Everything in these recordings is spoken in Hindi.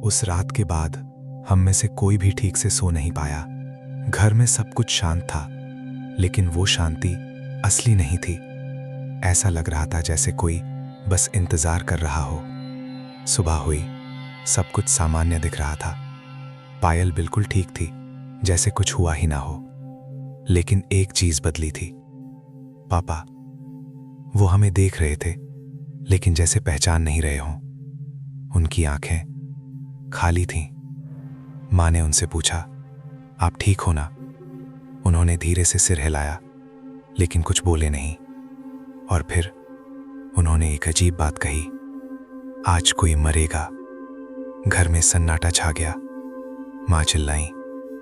उस रात के बाद हम में से कोई भी ठीक से सो नहीं पाया। घर में सब कुछ शांत था, लेकिन वो शांति असली नहीं थी। ऐसा लग रहा था जैसे कोई बस इंतजार कर रहा हो। सुबह हुई, सब कुछ सामान्य दिख रहा था। पायल बिल्कुल ठीक थी, जैसे कुछ हुआ ही ना हो। लेकिन एक चीज बदली थी। पापा, वो हमें देख रहे थे, लेकिन जैसे पहचान नहीं रहे हों। उनकी आंखें खाली थीं। माँ ने उनसे पूछा, आप ठीक हो ना? उन्होंने धीरे से सिर हिलाया, लेकिन कुछ बोले नहीं। और फिर उन्होंने एक अजीब बात कही, आज कोई मरेगा। घर में सन्नाटा छा गया। माँ चिल्लाई,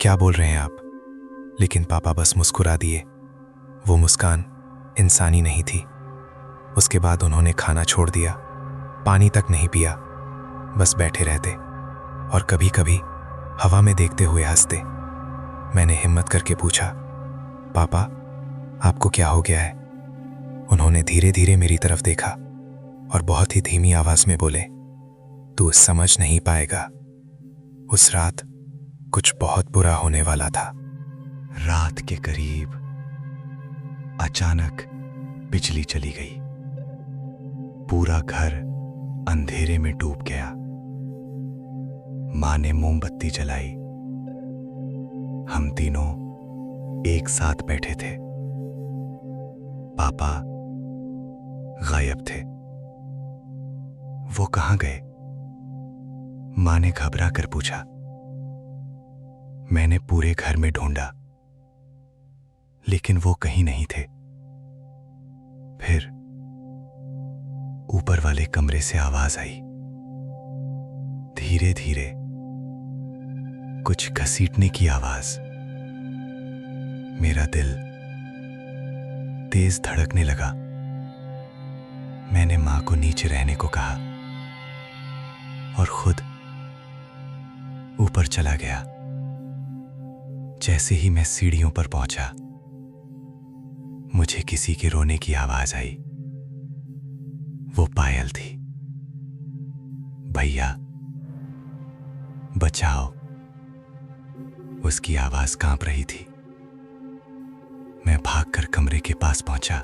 क्या बोल रहे हैं आप? लेकिन पापा बस मुस्कुरा दिए। वो मुस्कान इंसानी नहीं थी। उसके बाद उन्होंने खाना छोड़ दिया, पानी तक नहीं पिया, बस बैठे रहते और कभी कभी हवा में देखते हुए हंसते। मैंने हिम्मत करके पूछा, पापा आपको क्या हो गया है? उन्होंने धीरे धीरे मेरी तरफ देखा और बहुत ही धीमी आवाज में बोले, तू समझ नहीं पाएगा। उस रात कुछ बहुत बुरा होने वाला था। रात के करीब अचानक बिजली चली गई। पूरा घर अंधेरे में डूब गया। मां ने मोमबत्ती जलाई। हम तीनों एक साथ बैठे थे। पापा गायब थे। वो कहां गए? मां ने घबरा कर पूछा। मैंने पूरे घर में ढूंढा, लेकिन वो कहीं नहीं थे। फिर ऊपर वाले कमरे से आवाज आई, धीरे धीरे कुछ घसीटने की आवाज। मेरा दिल तेज धड़कने लगा। मैंने मां को नीचे रहने को कहा और खुद ऊपर चला गया। जैसे ही मैं सीढ़ियों पर पहुंचा, मुझे किसी के रोने की आवाज आई। वो पायल थी। भैया बचाओ, उसकी आवाज कांप रही थी। मैं भागकर कमरे के पास पहुंचा।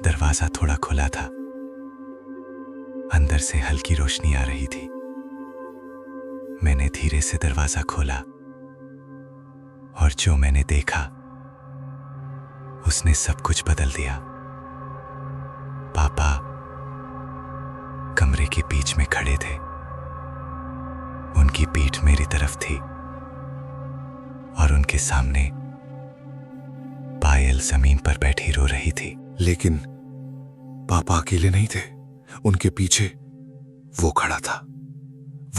दरवाजा थोड़ा खुला था। अंदर से हल्की रोशनी आ रही थी। मैंने धीरे से दरवाजा खोला और जो मैंने देखा उसने सब कुछ बदल दिया। पापा कमरे के बीच में खड़े थे। उनकी पीठ मेरी तरफ थी और उनके सामने पायल जमीन पर बैठी रो रही थी। लेकिन पापा अकेले नहीं थे। उनके पीछे वो खड़ा था,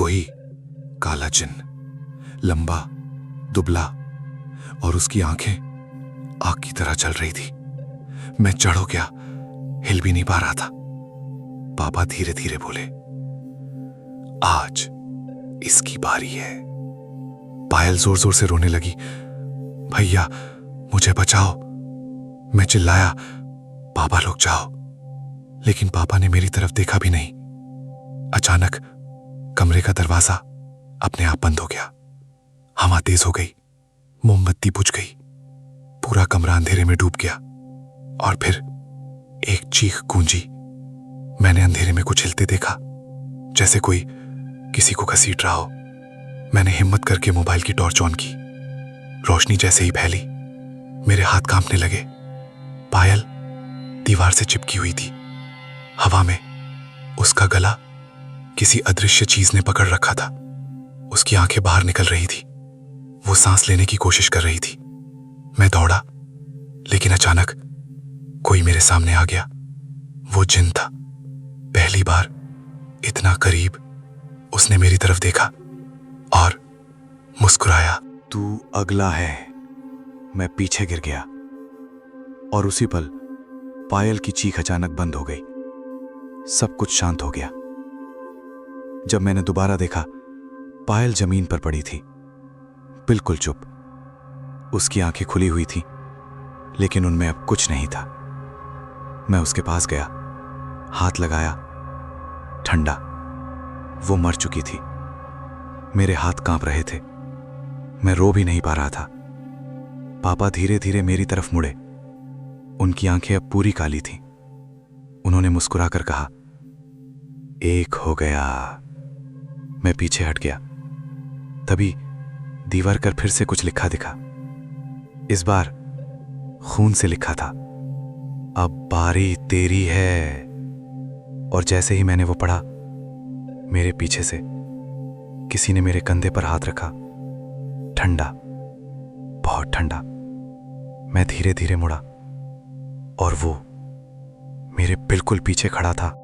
वही काला जिन्न, लंबा, दुबला, और उसकी आंखें आग की तरह जल रही थी। मैं चढ़ हो गया, हिल भी नहीं पा रहा था। पापा धीरे धीरे बोले, आज इसकी बारी है। पायल जोर जोर से रोने लगी, भैया मुझे बचाओ। मैं चिल्लाया, पापा लोग जाओ। लेकिन पापा ने मेरी तरफ देखा भी नहीं। अचानक कमरे का दरवाजा अपने आप बंद हो गया। हवा तेज हो गई, मोमबत्ती बुझ गई। पूरा कमरा अंधेरे में डूब गया और फिर एक चीख गूंजी। मैंने अंधेरे में कुछ हिलते देखा, जैसे कोई किसी को घसीट रहा हो। मैंने हिम्मत करके मोबाइल की टॉर्च ऑन की। रोशनी जैसे ही फैली, मेरे हाथ कांपने लगे। पायल दीवार से चिपकी हुई थी। हवा में उसका गला किसी अदृश्य चीज ने पकड़ रखा था। उसकी आंखें बाहर निकल रही थी। वो सांस लेने की कोशिश कर रही थी। मैं दौड़ा, लेकिन अचानक कोई मेरे सामने आ गया। वो जिन्न था। पहली बार इतना करीब उसने मेरी तरफ देखा और मुस्कुराया। तू अगला है। मैं पीछे गिर गया और उसी पल पायल की चीख अचानक बंद हो गई। सब कुछ शांत हो गया। जब मैंने दोबारा देखा, पायल जमीन पर पड़ी थी, बिल्कुल चुप। उसकी आंखें खुली हुई थीं, लेकिन उनमें अब कुछ नहीं था। मैं उसके पास गया, हाथ लगाया, ठंडा, वो मर चुकी थी। मेरे हाथ कांप रहे थे। मैं रो भी नहीं पा रहा था। पापा धीरे धीरे मेरी तरफ मुड़े। उनकी आंखें अब पूरी काली थीं। उन्होंने मुस्कुराकर कहा, एक हो गया। मैं पीछे हट गया। तभी दीवार पर फिर से कुछ लिखा दिखा। इस बार खून से लिखा था, अब बारी तेरी है। और जैसे ही मैंने वो पढ़ा, मेरे पीछे से किसी ने मेरे कंधे पर हाथ रखा। ठंडा, बहुत ठंडा। मैं धीरे धीरे मुड़ा और वो मेरे बिल्कुल पीछे खड़ा था।